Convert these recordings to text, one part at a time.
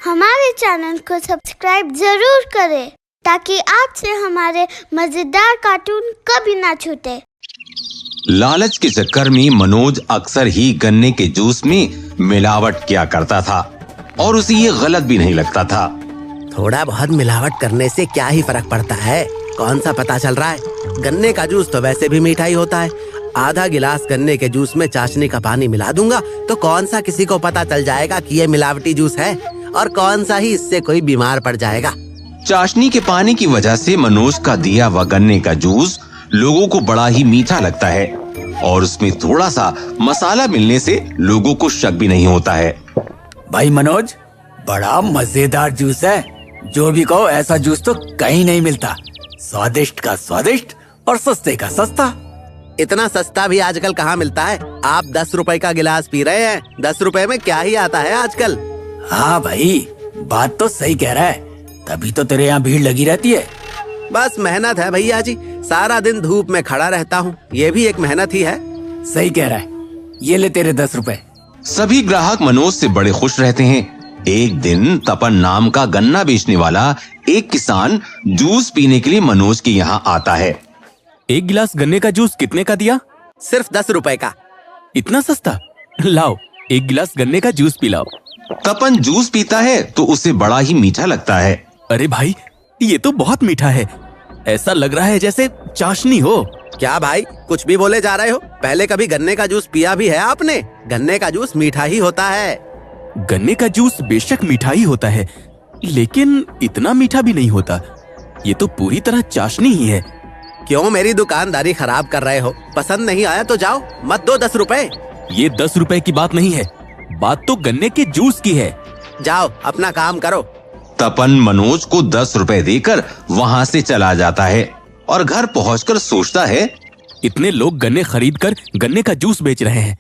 हमारे चैनल को सब्सक्राइब जरूर करें ताकि आपसे हमारे मजेदार कार्टून कभी ना छूटे। लालच के चक्कर में मनोज अक्सर ही गन्ने के जूस में मिलावट किया करता था और उसे ये गलत भी नहीं लगता था। थोड़ा बहुत मिलावट करने से क्या ही फर्क पड़ता है, कौन सा पता चल रहा है। गन्ने का जूस तो वैसे भी मीठा ही होता है। आधा गिलास गन्ने के जूस में चाशनी का पानी मिला दूंगा तो कौन सा किसी को पता चल जाएगा कि ये मिलावटी जूस है, और कौन सा ही इससे कोई बीमार पड़ जाएगा। चाशनी के पानी की वजह से मनोज का दिया हुआ गन्ने का जूस लोगों को बड़ा ही मीठा लगता है और उसमें थोड़ा सा मसाला मिलने से लोगों को शक भी नहीं होता है। भाई मनोज, बड़ा मजेदार जूस है। जो भी कहो, ऐसा जूस तो कहीं नहीं मिलता। स्वादिष्ट का स्वादिष्ट और सस्ते का सस्ता। इतना सस्ता भी आजकल कहाँ मिलता है। आप 10 रुपए का गिलास पी रहे हैं, 10 रुपए में क्या ही आता है आजकल। हाँ भाई, बात तो सही कह रहा है, तभी तो तेरे यहाँ भीड़ लगी रहती है। बस मेहनत है भैया जी, सारा दिन धूप में खड़ा रहता हूँ, ये भी एक मेहनत ही है। सही कह रहा है, ये ले तेरे 10 रुपए। सभी ग्राहक मनोज से बड़े खुश रहते हैं। एक दिन तपन नाम का गन्ना बेचने वाला एक किसान जूस पीने के लिए मनोज के यहाँ आता है। एक गिलास गन्ने का जूस कितने का दिया? सिर्फ 10 रुपए का। इतना सस्ता? लाओ, एक गिलास गन्ने का जूस पिलाओ। तपन जूस पीता है तो उसे बड़ा ही मीठा लगता है। अरे भाई, ये तो बहुत मीठा है, ऐसा लग रहा है जैसे चाशनी हो। क्या भाई, कुछ भी बोले जा रहे हो? पहले कभी गन्ने का जूस पिया भी है आपने? गन्ने का जूस मीठा ही होता है। गन्ने का जूस बेशक मीठा ही होता है, लेकिन इतना मीठा भी नहीं होता। ये तो पूरी तरह चाशनी ही है। क्यों मेरी दुकानदारी खराब कर रहे हो? पसंद नहीं आया तो जाओ, मत दो 10 रुपए। ये 10 रुपए की बात नहीं है, बात तो गन्ने के जूस की है। जाओ अपना काम करो। तपन मनोज को 10 रुपए देकर वहाँ से चला जाता है और घर पहुंचकर सोचता है, इतने लोग गन्ने खरीद कर गन्ने का जूस बेच रहे हैं,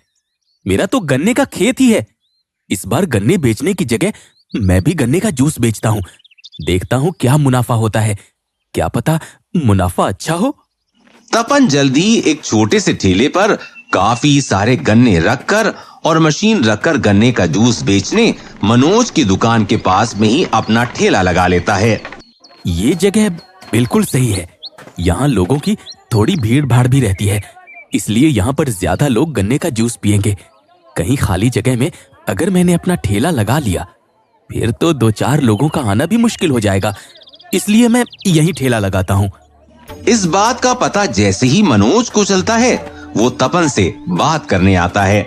मेरा तो गन्ने का खेत ही है। इस बार गन्ने बेचने की जगह मैं भी गन्ने का जूस बेचता हूँ, देखता हूँ क्या मुनाफा होता है, क्या पता मुनाफा अच्छा हो। तपन जल्दी एक छोटे से ठेले पर काफी सारे गन्ने रखकर और मशीन रखकर गन्ने का जूस बेचने मनोज की दुकान के पास में ही अपना ठेला लगा लेता है। ये जगह बिल्कुल सही है, यहाँ लोगों की थोड़ी भीड़ भाड़ भी रहती है, इसलिए यहाँ पर ज्यादा लोग गन्ने का जूस पियेंगे। कहीं खाली जगह में अगर मैंने अपना ठेला लगा लिया फिर तो 2-4 लोगों का आना भी मुश्किल हो जाएगा, इसलिए मैं यहीं ठेला लगाता हूँ। इस बात का पता जैसे ही मनोज को चलता है, वो तपन से बात करने आता है।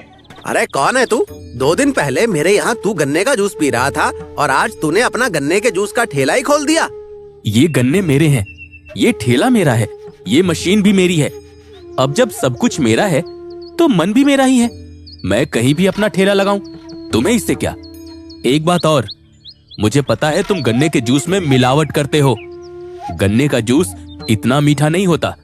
अरे कौन है तू? 2 दिन पहले मेरे यहाँ तू गन्ने का जूस पी रहा था और आज तूने अपना गन्ने के जूस का ठेला ही खोल दिया। ये गन्ने मेरे हैं, ये ठेला मेरा है, ये मशीन भी मेरी है। अब जब सब कुछ मेरा है तो मन भी मेरा ही है, मैं कहीं भी अपना ठेला लगाऊं, तुम्हें इससे क्या। एक बात और, मुझे पता है तुम गन्ने के जूस में मिलावट करते हो। गन्ने का जूस इतना मीठा नहीं होता,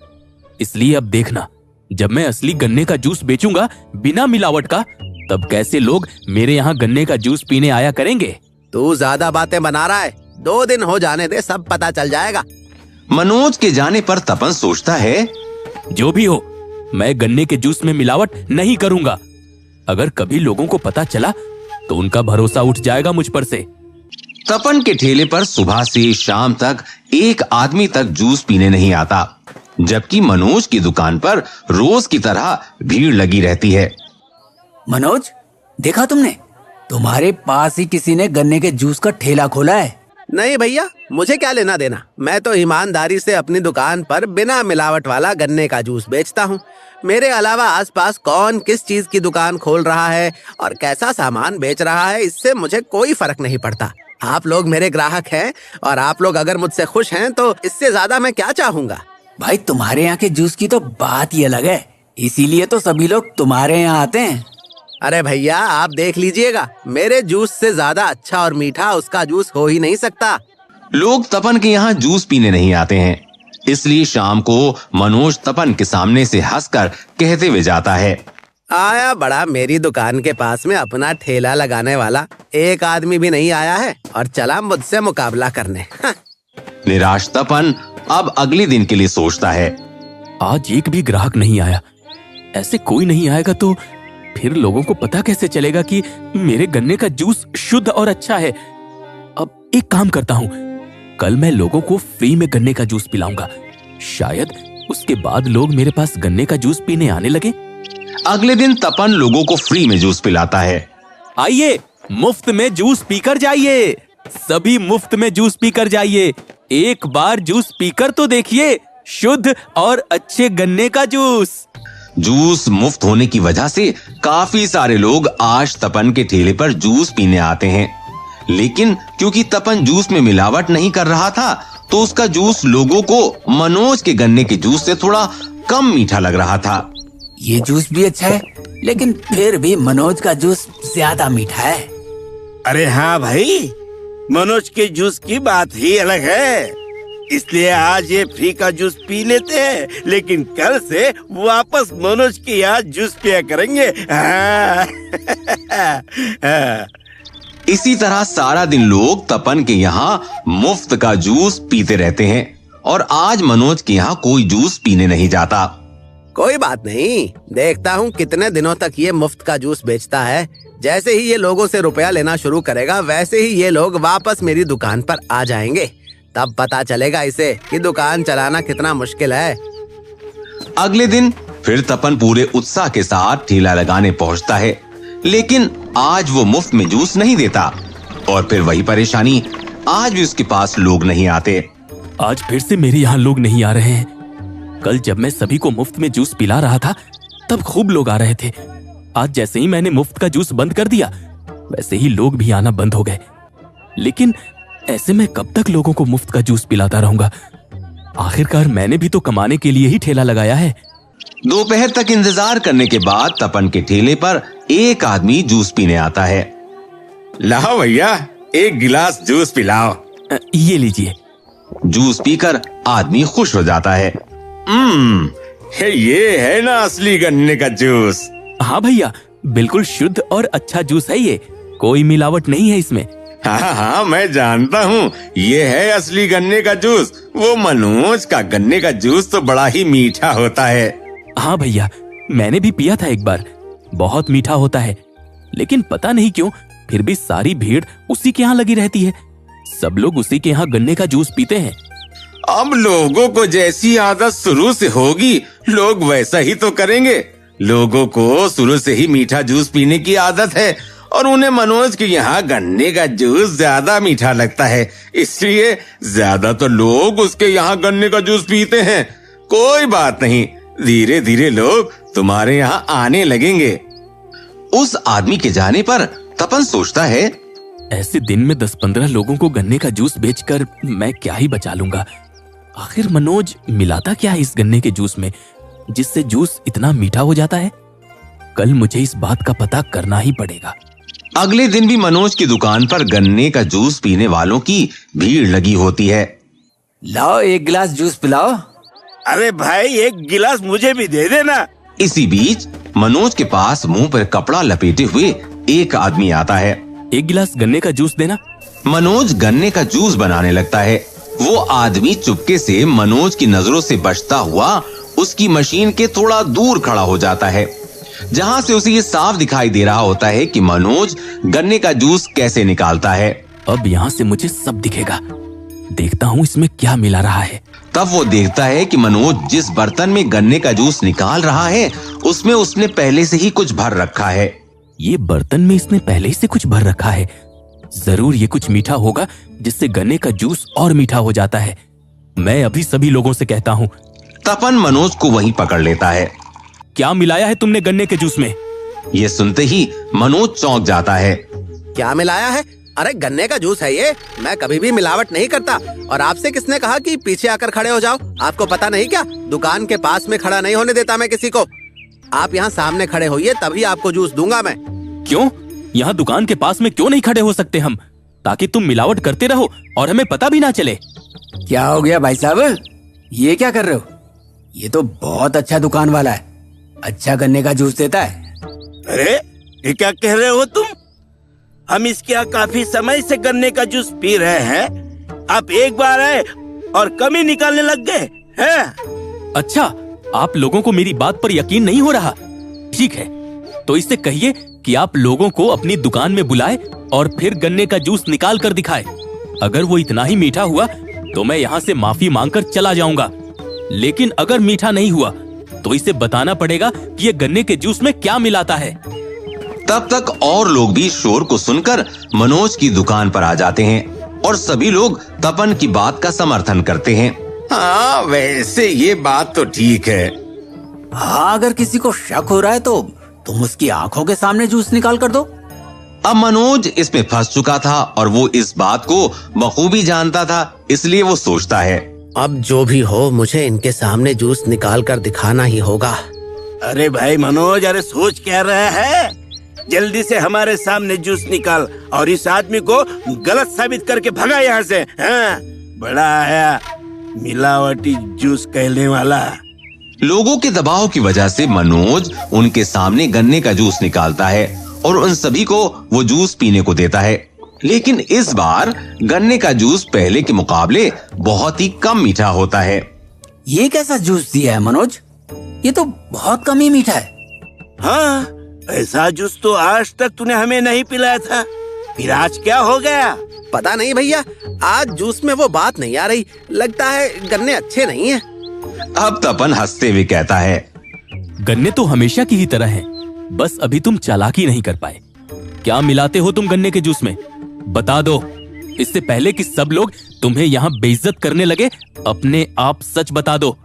इसलिए अब देखना, जब मैं असली गन्ने का जूस बेचूंगा बिना मिलावट का, तब कैसे लोग मेरे यहाँ गन्ने का जूस पीने आया करेंगे। तू ज्यादा बातें बना रहा है, 2 दिन हो जाने दे, सब पता चल जाएगा। मनोज के जाने पर तपन सोचता है, जो भी हो, मैं गन्ने के जूस में मिलावट नहीं करूंगा। अगर कभी लोगों को पता चला तो उनका भरोसा उठ जाएगा मुझ पर से। तपन के ठेले पर सुबह से शाम तक एक आदमी तक जूस पीने नहीं आता, जबकि मनोज की दुकान पर रोज की तरह भीड़ लगी रहती है। मनोज, देखा तुमने, तुम्हारे पास ही किसी ने गन्ने के जूस का ठेला खोला है। नहीं भैया, मुझे क्या लेना देना, मैं तो ईमानदारी से अपनी दुकान पर बिना मिलावट वाला गन्ने का जूस बेचता हूँ। मेरे अलावा आसपास कौन किस चीज की दुकान खोल रहा है और कैसा सामान बेच रहा है, इससे मुझे कोई फर्क नहीं पड़ता। आप लोग मेरे ग्राहक हैं और आप लोग अगर मुझसे खुश हैं तो इससे ज्यादा मैं क्या चाहूँगा। भाई, तुम्हारे यहाँ के जूस की तो बात ही अलग है, इसीलिए तो सभी लोग तुम्हारे यहाँ आते हैं। अरे भैया, आप देख लीजिएगा, मेरे जूस से ज्यादा अच्छा और मीठा उसका जूस हो ही नहीं सकता। लोग तपन के यहाँ जूस पीने नहीं आते हैं, इसलिए शाम को मनोज तपन के सामने से हंसकर कहते हुए जाता है, आया बड़ा मेरी दुकान के पास में अपना ठेला लगाने वाला, एक आदमी भी नहीं आया है और चला मुझसे मुकाबला करने। निराश तपन अब अगले दिन के लिए सोचता है, आज एक भी ग्राहक नहीं आया, ऐसे कोई नहीं आएगा तो फिर लोगों को पता कैसे चलेगा कि मेरे गन्ने का जूस शुद्ध और अच्छा है। एक काम करता हूँ, कल मैं लोगों को फ्री में गन्ने का जूस पिलाऊंगा। शायद उसके बाद लोग मेरे पास गन्ने का जूस पीने आने लगे। अगले दिन तपन लोगों को फ्री में जूस पिलाता है। आइए, मुफ्त में जूस पीकर जाइए, सभी मुफ्त में जूस पीकर जाइए। एक बार जूस पीकर तो देखिए, शुद्ध और अच्छे गन्ने का जूस। जूस मुफ्त होने की वजह से काफी सारे लोग आज तपन के ठेले पर जूस पीने आते हैं। लेकिन क्योंकि तपन जूस में मिलावट नहीं कर रहा था, तो उसका जूस लोगों को मनोज के गन्ने के जूस से थोड़ा कम मीठा लग रहा था। ये जूस भी अच्छा है, लेकिन फिर भी मनोज का जूस ज्यादा मीठा है। अरे हाँ भाई, मनोज के जूस की बात ही अलग है, इसलिए आज ये फ्री का जूस पी लेते हैं, लेकिन कल से वापस मनोज के यहाँ जूस पिया करेंगे। इसी तरह सारा दिन लोग तपन के यहाँ मुफ्त का जूस पीते रहते हैं और आज मनोज के यहाँ कोई जूस पीने नहीं जाता। कोई बात नहीं, देखता हूँ कितने दिनों तक ये मुफ्त का जूस बेचता है। जैसे ही ये लोगों से रुपया लेना शुरू करेगा, वैसे ही ये लोग वापस मेरी दुकान पर आ जाएंगे। तब पता चलेगा इसे कि दुकान चलाना कितना मुश्किल है। अगले दिन फिर तपन पूरे उत्साह के साथ ठेला लगाने पहुंचता है, लेकिन आज वो मुफ्त में जूस नहीं देता। और फिर वही परेशानी, आज भी उसके पास लोग नहीं आते। आज फिर से मेरे यहाँ लोग नहीं आ रहे हैं। कल जब मैं सभी को मुफ्त में जूस पिला रहा था, तब खूब लोग आ रहे थे। आज जैसे ही मैंने मुफ्त का जूस बंद कर दिया, वैसे ही लोग भी आना बंद हो गए। लेकिन ऐसे में कब तक लोगों को मुफ्त का जूस पिलाता रहूंगा? आखिरकार मैंने भी तो कमाने के लिए ही ठेला लगाया है। दोपहर तक इंतजार करने के बाद तपन के ठेले पर एक आदमी जूस पीने आता है। लाओ भैया, एक गिलास जूस पिलाओ। ये लीजिए। जूस पीकर आदमी खुश हो जाता है। ये है ना असली गन्ने का जूस। हाँ भैया, बिल्कुल शुद्ध और अच्छा जूस है ये, कोई मिलावट नहीं है इसमें। हाँ, मैं जानता हूँ, ये है असली गन्ने का जूस। वो मनोज का गन्ने का जूस तो बड़ा ही मीठा होता है। हाँ भैया, मैंने भी पिया था एक बार, बहुत मीठा होता है। लेकिन पता नहीं क्यों फिर भी सारी भीड़ उसी के यहाँ लगी रहती है। सब लोग उसी के यहाँ गन्ने का जूस पीते हैं। अब लोगों को जैसी आदत शुरू से होगी, लोग वैसा ही तो करेंगे। लोगों को शुरू से ही मीठा जूस पीने की आदत है और उन्हें मनोज के यहाँ गन्ने का जूस ज्यादा मीठा लगता है, इसलिए ज्यादा तो लोग उसके यहाँ गन्ने का जूस पीते हैं। कोई बात नहीं, धीरे धीरे लोग तुम्हारे यहाँ आने लगेंगे। उस आदमी के जाने पर तपन सोचता है, ऐसे दिन में 10-15 लोगों को गन्ने का जूस बेचकर मैं क्या ही बचा लूंगा। आखिर मनोज मिलाता क्या है इस गन्ने के जूस में, जिससे जूस इतना मीठा हो जाता है? कल मुझे इस बात का पता करना ही पड़ेगा। अगले दिन भी मनोज की दुकान पर गन्ने का जूस पीने वालों की भीड़ लगी होती है। लाओ, एक गिलास जूस पिलाओ। अरे भाई, एक गिलास मुझे भी दे देना। इसी बीच मनोज के पास मुंह पर कपड़ा लपेटे हुए एक आदमी आता है। एक गिलास गन्ने का जूस देना। मनोज गन्ने का जूस बनाने लगता है। वो आदमी चुपके से मनोज की नजरों से बचता हुआ उसकी मशीन के थोड़ा दूर खड़ा हो जाता है, जहां से उसे ये साफ दिखाई दे रहा होता है कि मनोज गन्ने का जूस कैसे निकालता है। अब यहाँ से मुझे सब दिखेगा, देखता हूँ इसमें क्या मिला रहा है। तब वो देखता है कि मनोज जिस बर्तन में गन्ने का जूस निकाल रहा है, उसमें उसने पहले से ही कुछ भर रखा है। ये बर्तन में इसने पहले से कुछ भर रखा है। जरूर ये कुछ मीठा होगा, जिससे गन्ने का जूस और मीठा हो जाता है। मैं अभी सभी लोगों से कहता हूँ। तपन मनोज को वहीं पकड़ लेता है। क्या मिलाया है तुमने गन्ने के जूस में? ये सुनते ही मनोज चौंक जाता है। क्या मिलाया है? अरे गन्ने का जूस है ये, मैं कभी भी मिलावट नहीं करता। और आपसे किसने कहा कि पीछे आकर खड़े हो जाओ? आपको पता नहीं क्या? दुकान के पास में खड़ा नहीं होने देता मैं किसी को। आप यहाँ सामने खड़े होइए, तभी आपको जूस दूंगा मैं। क्यों? यहाँ दुकान के पास में क्यों नहीं खड़े हो सकते हम, ताकि तुम मिलावट करते रहो और हमें पता भी ना चले? क्या हो गया भाई साहब, ये क्या कर रहे हो? ये तो बहुत अच्छा दुकान वाला है, अच्छा गन्ने का जूस देता है। अरे ये क्या कह रहे हो तुम? हम इसके यहाँ काफी समय से गन्ने का जूस पी रहे हैं, आप एक बार आए और कमी निकालने लग गए हैं? अच्छा, आप लोगों को मेरी बात पर यकीन नहीं हो रहा? ठीक है, तो इससे कहिए कि आप लोगों को अपनी दुकान में बुलाए और फिर गन्ने का जूस निकाल कर दिखाए। अगर वो इतना ही मीठा हुआ तो मैं यहाँ से माफी मांगकर चला जाऊंगा, लेकिन अगर मीठा नहीं हुआ तो इसे बताना पड़ेगा कि ये गन्ने के जूस में क्या मिलाता है। तब तक और लोग भी शोर को सुनकर मनोज की दुकान पर आ जाते हैं और सभी लोग तपन की बात का समर्थन करते हैं। हाँ, वैसे ये बात तो ठीक है। हाँ, अगर किसी को शक हो रहा है तो तुम उसकी आंखों के सामने जूस निकाल कर दो। अब मनोज इसमें फंस चुका था और वो इस बात को बखूबी जानता था, इसलिए वो सोचता है, अब जो भी हो मुझे इनके सामने जूस निकाल कर दिखाना ही होगा। अरे भाई मनोज, अरे सोच क्या रहा है? जल्दी से हमारे सामने जूस निकाल और इस आदमी को गलत साबित करके भगा यहाँ से। हाँ, बड़ा आया मिलावटी जूस कहने वाला। लोगों के दबाव की वजह से मनोज उनके सामने गन्ने का जूस निकालता है और उन सभी को वो जूस पीने को देता है। लेकिन इस बार गन्ने का जूस पहले के मुकाबले बहुत ही कम मीठा होता है। ये कैसा जूस दिया है मनोज? ये तो बहुत कम ही मीठा है। हाँ, ऐसा जूस तो आज तक तूने हमें नहीं पिलाया था, फिर आज क्या हो गया? पता नहीं भैया, आज जूस में वो बात नहीं आ रही, लगता है गन्ने अच्छे नहीं हैं। अब तपन हंसते हुए कहता है, गन्ने तो हमेशा की ही तरह हैं, बस अभी तुम चालाकी नहीं कर पाए। क्या मिलाते हो तुम गन्ने के जूस में? बता दो, इससे पहले कि सब लोग तुम्हें यहाँ बेइज्जत करने लगे। अपने आप सच बता दो।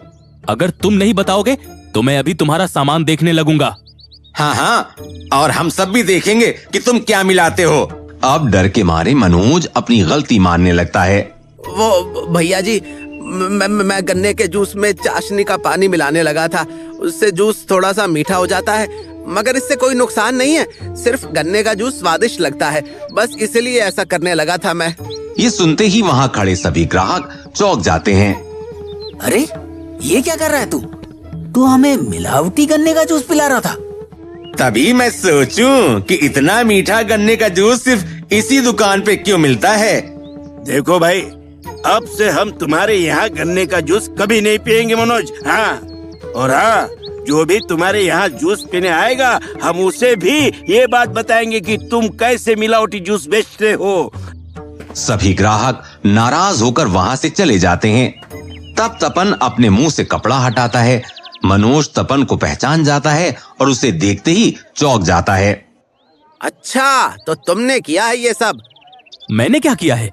अगर तुम नहीं बताओगे तो मैं अभी तुम्हारा सामान देखने लगूंगा। हाँ हाँ, और हम सब भी देखेंगे कि तुम क्या मिलाते हो। अब डर के मारे मनोज अपनी गलती मानने लगता है। वो भैया जी, मैं गन्ने के जूस में चाशनी का पानी मिलाने लगा था, उससे जूस थोड़ा सा मीठा हो जाता है, मगर इससे कोई नुकसान नहीं है, सिर्फ गन्ने का जूस स्वादिष्ट लगता है, बस इसलिए ऐसा करने लगा था मैं। ये सुनते ही वहाँ खड़े सभी ग्राहक चौंक जाते हैं। अरे ये क्या कर रहा है तू? तू हमें मिलावटी गन्ने का जूस पिला रहा था। तभी मैं सोचूं कि इतना मीठा गन्ने का जूस सिर्फ इसी दुकान पे क्यों मिलता है। देखो भाई, अब से हम तुम्हारे यहाँ गन्ने का जूस कभी नहीं पियेंगे मनोज। हाँ, और हाँ, जो भी तुम्हारे यहाँ जूस पीने आएगा हम उसे भी ये बात बताएंगे कि तुम कैसे मिलावटी जूस बेचते हो। सभी ग्राहक नाराज होकर वहाँ से चले जाते हैं। तब तपन अपने मुंह से कपड़ा हटाता है। मनोज तपन को पहचान जाता है और उसे देखते ही चौंक जाता है। अच्छा, तो तुमने किया है ये सब? मैंने क्या किया है?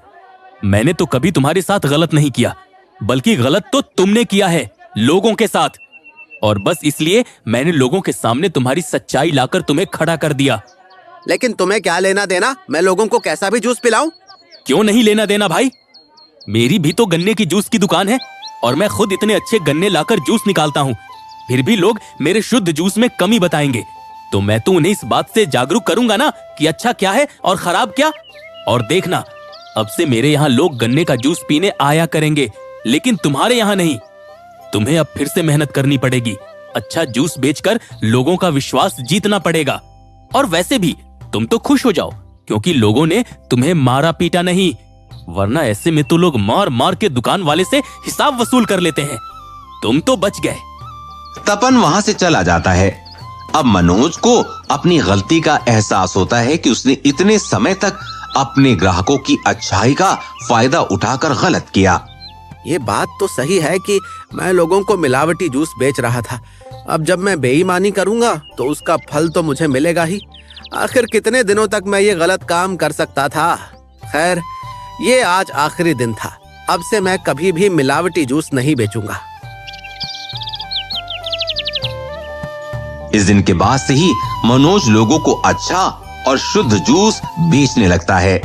मैंने तो कभी तुम्हारे साथ गलत नहीं किया, बल्कि गलत तो तुमने किया है लोगों के साथ, और बस इसलिए मैंने लोगों के सामने तुम्हारी सच्चाई लाकर तुम्हें खड़ा कर दिया। लेकिन तुम्हें क्या लेना देना, मैं लोगों को कैसा भी जूस पिलाऊं? क्यों नहीं लेना देना भाई? मेरी भी तो गन्ने की जूस की दुकान है और मैं खुद इतने अच्छे गन्ने लाकर जूस निकालता हूँ, फिर भी लोग मेरे शुद्ध जूस में कमी बताएंगे, तो मैं तो उन्हें इस बात से जागरूक करूंगा ना कि अच्छा क्या है और खराब क्या। और देखना, अब से मेरे यहाँ लोग गन्ने का जूस पीने आया करेंगे, लेकिन तुम्हारे यहाँ नहीं। तुम्हें अब फिर से मेहनत करनी पड़ेगी, अच्छा जूस बेचकर लोगों का विश्वास जीतना पड़ेगा। और वैसे भी तुम तो खुश हो जाओ, क्योंकि लोगों ने तुम्हें मारा पीटा नहीं, वरना ऐसे में तो लोग मार मार के दुकान वाले से हिसाब वसूल कर लेते हैं। तुम तो बच गए। तपन वहाँ से चला जाता है। अब मनोज को अपनी गलती का एहसास होता है कि उसने इतने समय तक अपने ग्राहकों की अच्छाई का फायदा उठाकर गलत किया। ये बात तो सही है कि मैं लोगों को मिलावटी जूस बेच रहा था। अब जब मैं बेईमानी करूंगा तो उसका फल तो मुझे मिलेगा ही। आखिर कितने दिनों तक मैं ये गलत काम कर सकता था। खैर, ये आज आखिरी दिन था। अब से मैं कभी भी मिलावटी जूस नहीं बेचूंगा। इस दिन के बाद से ही मनोज लोगों को अच्छा और शुद्ध जूस बेचने लगता है।